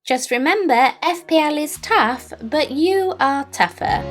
Just remember, FPL is tough, but you are tougher.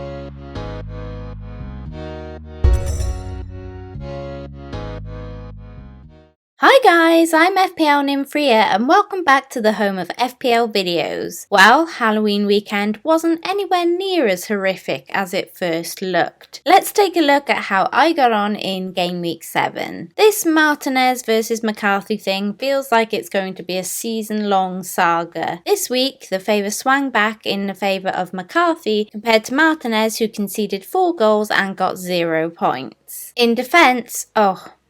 Hi guys, I'm FPL Nymphrya and welcome back to the home of FPL videos. Well, Halloween weekend wasn't anywhere near as horrific as it first looked. Let's take a look at how I got on in Game Week 7. This Martinez versus McCarthy thing feels like it's going to be a season-long saga. This week, the favour swung back in the favour of McCarthy compared to Martinez, who conceded 4 goals and got 0 points. In defence,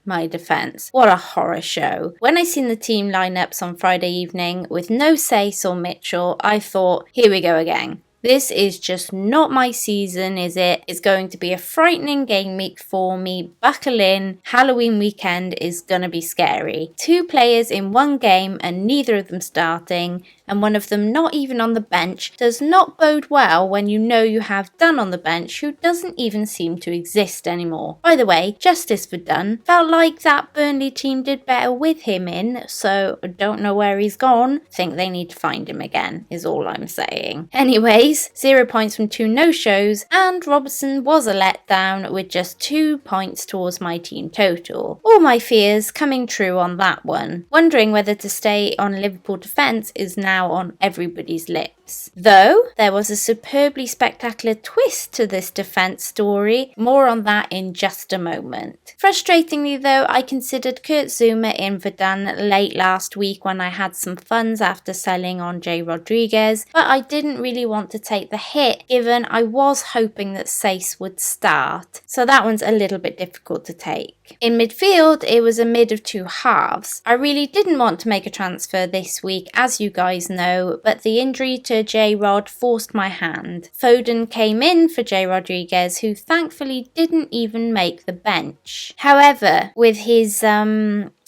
my defence. What a horror show. When I seen the team lineups on Friday evening with no Sace or Mitchell, I thought, here we go again. This is just not my season, is it? It's going to be a frightening game week for me. Buckle in. Halloween weekend is gonna be scary. 2 players in one game and neither of them starting, and one of them not even on the bench, does not bode well when you know you have Dunn on the bench who doesn't even seem to exist anymore. By the way, justice for Dunn. Felt like that Burnley team did better with him in, so I don't know where he's gone. Think they need to find him again, is all I'm saying. Anyways, 0 points from 2 no-shows, and Robertson was a letdown with just 2 points towards my team total. All my fears coming true on that one. Wondering whether to stay on Liverpool defence is now on everybody's lips. Though, there was a superbly spectacular twist to this defence story. More on that in just a moment. Frustratingly though, I considered Kurt Zuma in for Dunn late last week when I had some funds after selling on J. Rodriguez, but I didn't really want to take the hit given I was hoping that Sace would start, so that one's a little bit difficult to take. In midfield, it was a mid of 2 halves. I really didn't want to make a transfer this week, as you guys know, but the injury to J. Rod forced my hand. Foden came in for J. Rodriguez, who thankfully didn't even make the bench. However, with his Gingang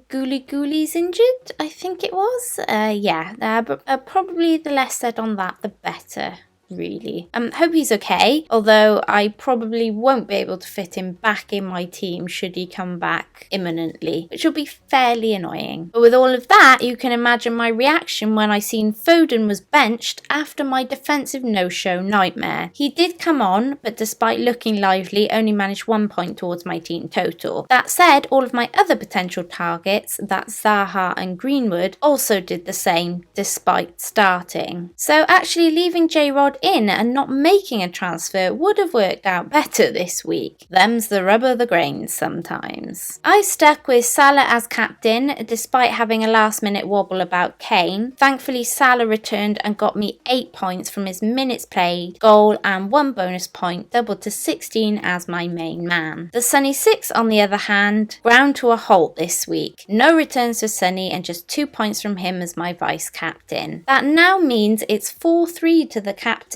Gooley's injured, I think it was. Probably the less said on that, the better. Really. Hope he's okay, although I probably won't be able to fit him back in my team should he come back imminently, which will be fairly annoying. But with all of that, you can imagine my reaction when I seen Foden was benched after my defensive no-show nightmare. He did come on, but despite looking lively, only managed 1 point towards my team total. That said, all of my other potential targets, that's Zaha and Greenwood, also did the same despite starting. So actually leaving J-Rod in and not making a transfer would have worked out better this week. Them's the rub of the grains sometimes. I stuck with Salah as captain despite having a last minute wobble about Kane. Thankfully Salah returned and got me 8 points from his minutes played, goal and 1 bonus point, doubled to 16 as my main man. The Sunny 6 on the other hand ground to a halt this week. No returns for Sunny and just 2 points from him as my vice captain. That now means it's 4-3 to the captaincy,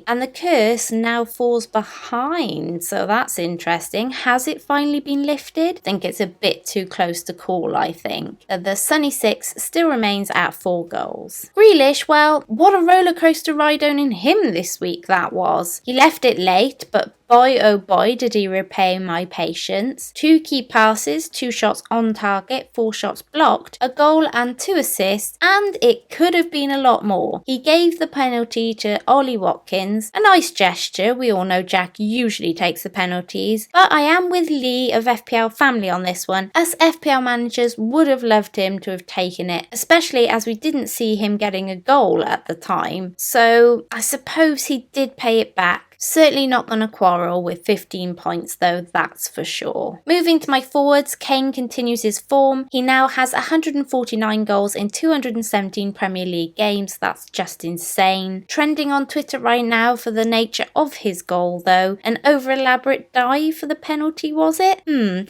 and the curse now falls behind, so that's interesting. Has it finally been lifted? I think it's a bit too close to call, I think. The Sunny 6 still remains at 4 goals. Grealish, well, what a rollercoaster ride owning him this week that was. He left it late, but boy oh boy did he repay my patience. 2 key passes, 2 shots on target, 4 shots blocked, a goal and 2 assists, and it could have been a lot more. He gave the penalty to Ollie Watkins, a nice gesture. We all know Jack usually takes the penalties, but I am with Lee of FPL family on this one, as FPL managers would have loved him to have taken it, especially as we didn't see him getting a goal at the time. So I suppose he did pay it back. Certainly not going to quarrel with 15 points though, that's for sure. Moving to my forwards, Kane continues his form. He now has 149 goals in 217 Premier League games. That's just insane. Trending on Twitter right now for the nature of his goal though. An over-elaborate dive for the penalty, was it?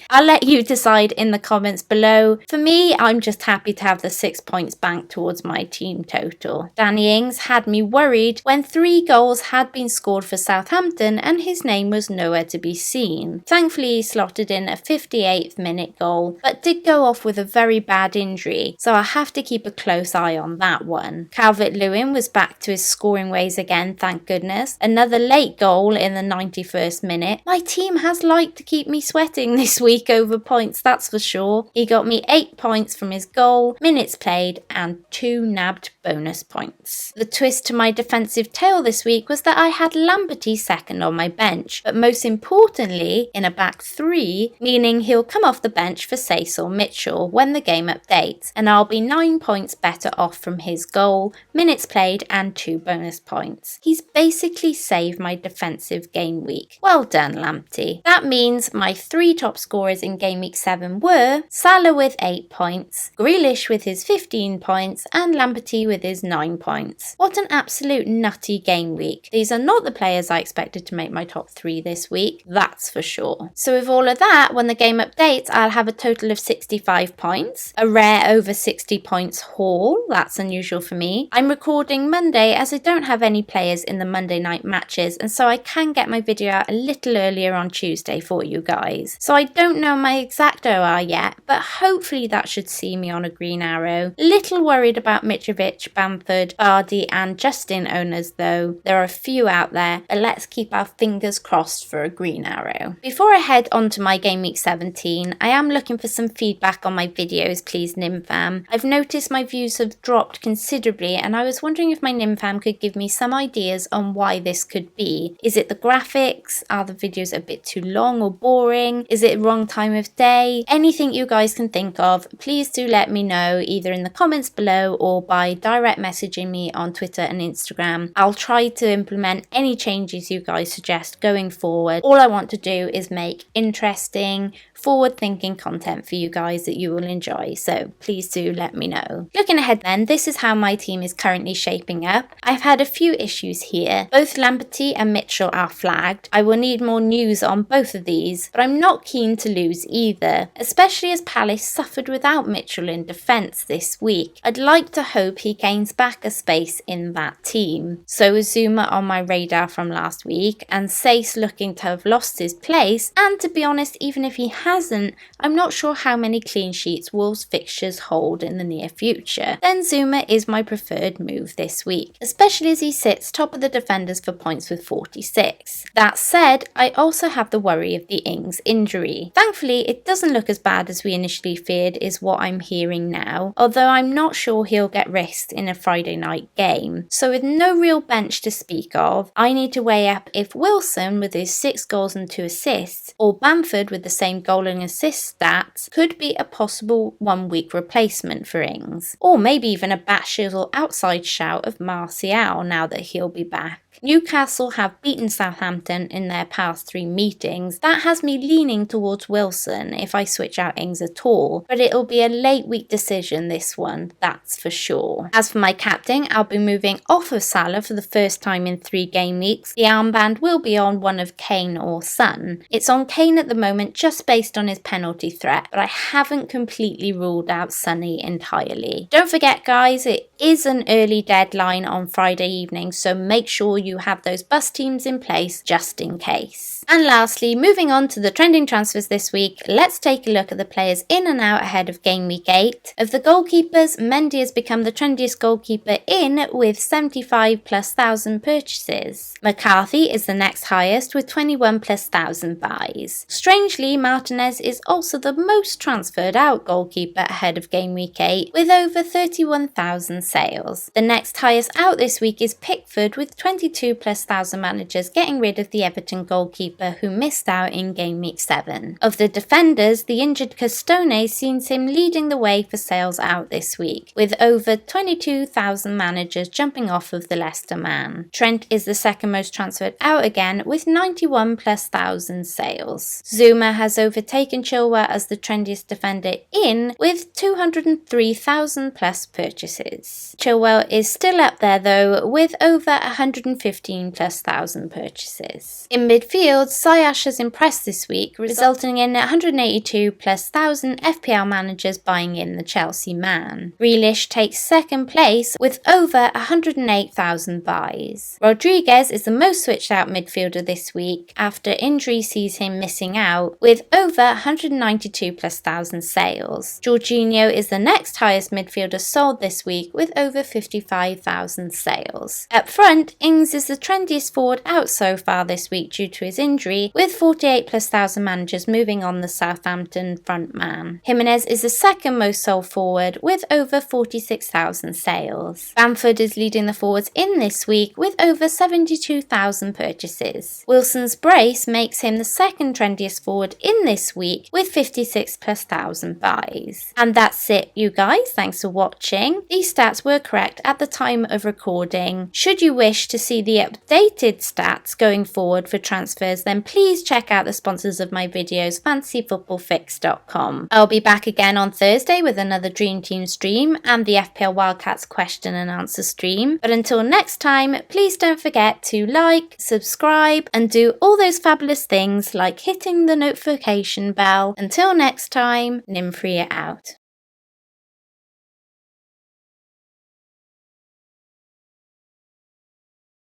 I'll let you decide in the comments below. For me, I'm just happy to have the 6 points banked towards my team total. Danny Ings had me worried when 3 goals had been scored for South Southampton and his name was nowhere to be seen. Thankfully he slotted in a 58th minute goal, but did go off with a very bad injury, so I'll have to keep a close eye on that one. Calvert-Lewin was back to his scoring ways again, thank goodness. Another late goal in the 91st minute. My team has liked to keep me sweating this week over points, that's for sure. He got me 8 points from his goal, minutes played and 2 nabbed bonus points. The twist to my defensive tale this week was that I had Lamberty second on my bench, but most importantly in a back 3, meaning he'll come off the bench for Sace or Mitchell when the game updates, and I'll be 9 points better off from his goal, minutes played and 2 bonus points. He's basically saved my defensive game week. Well done, Lamptey. That means my 3 top scorers in game week 7 were Salah with 8 points, Grealish with his 15 points and Lamberty with his 9 points. What an absolute nutty game week. These are not the players I expected to make my top 3 this week, that's for sure. So with all of that, when the game updates, I'll have a total of 65 points, a rare over 60 points haul, that's unusual for me. I'm recording Monday as I don't have any players in the Monday night matches, and so I can get my video out a little earlier on Tuesday for you guys. So I don't know my exact OR yet, but hopefully that should see me on a green arrow. Little worried about Mitrovic, Bamford, Vardy and Justin owners though. There are a few out there, but let's keep our fingers crossed for a green arrow. Before I head on to my game week 17, I am looking for some feedback on my videos, please Nimfam. I've noticed my views have dropped considerably and I was wondering if my Nimfam could give me some ideas on why this could be. Is it the graphics? Are the videos a bit too long or boring? Is it wrong time of day? Anything you guys can think of, please do let me know either in the comments below or by direct messaging me on Twitter and Instagram. I'll try to implement any changes you guys suggest going forward. All I want to do is make interesting, forward-thinking content for you guys that you will enjoy, so please do let me know. Looking ahead then, this is how my team is currently shaping up. I've had a few issues here. Both Lamberty and Mitchell are flagged. I will need more news on both of these, but I'm not keen to lose either, especially as Palace suffered without Mitchell in defence this week. I'd like to hope he gains back a space in that team. So is Zuma on my radar from last week, and Sace looking to have lost his place, and to be honest, even if he hasn't, I'm not sure how many clean sheets Wolves fixtures hold in the near future. Then Zuma is my preferred move this week, especially as he sits top of the defenders for points with 46. That said, I also have the worry of the Ings injury. Thankfully, it doesn't look as bad as we initially feared is what I'm hearing now, although I'm not sure he'll get risked in a Friday night game. So with no real bench to speak of, I need to weigh up if Wilson with his 6 goals and 2 assists, or Bamford with the same goal and assist stats, could be a possible 1-week replacement for Ings. Or maybe even a batshit outside shout of Martial now that he'll be back. Newcastle have beaten Southampton in their past 3 meetings. That has me leaning towards Wilson if I switch out Ings at all, but it'll be a late week decision this one, that's for sure. As for my captain, I'll be moving off of Salah for the first time in 3 game weeks. The armband will be on one of Kane or Son. It's on Kane at the moment just based on his penalty threat, but I haven't completely ruled out Sonny entirely. Don't forget guys, it is an early deadline on Friday evening, so make sure you have those bus teams in place just in case. And lastly, moving on to the trending transfers this week, let's take a look at the players in and out ahead of game week 8. Of the goalkeepers, Mendy has become the trendiest goalkeeper in with 75,000+ purchases. McCarthy is the next highest with 21,000+ buys. Strangely, Martinez is also the most transferred out goalkeeper ahead of game week 8 with over 31,000 sales. The next highest out this week is Pickford with 22,000+ managers getting rid of the Everton goalkeeper who missed out in game week 7. Of the defenders, the injured Castone sees him leading the way for sales out this week, with over 22,000 managers jumping off of the Leicester man. Trent is the second most transferred out again with 91,000+ sales. Zuma has overtaken Chilwell as the trendiest defender in with 203,000+ purchases. Chilwell is still up there though with over 150,000 15,000+ purchases. In midfield, Ziyech has impressed this week, resulting in 182,000+ FPL managers buying in the Chelsea man. Grealish takes second place with over 108,000 buys. Rodriguez is the most switched out midfielder this week after injury sees him missing out with over 192,000+ sales. Jorginho is the next highest midfielder sold this week with over 55,000 sales. Up front, Ings is the trendiest forward out so far this week due to his injury, with 48,000+ managers moving on the Southampton front man. Jimenez is the second most sold forward with over 46,000 sales. Bamford is leading the forwards in this week with over 72,000 purchases. Wilson's brace makes him the second trendiest forward in this week with 56,000+ buys. And that's it, you guys. Thanks for watching. These stats were correct at the time of recording. Should you wish to see the updated stats going forward for transfers, then please check out the sponsors of my videos, fantasyfootballfix.com. I'll be back again on Thursday with another Dream Team stream and the FPL Wildcats question and answer stream. But until next time, please don't forget to like, subscribe, and do all those fabulous things like hitting the notification bell. Until next time, Nymphree out.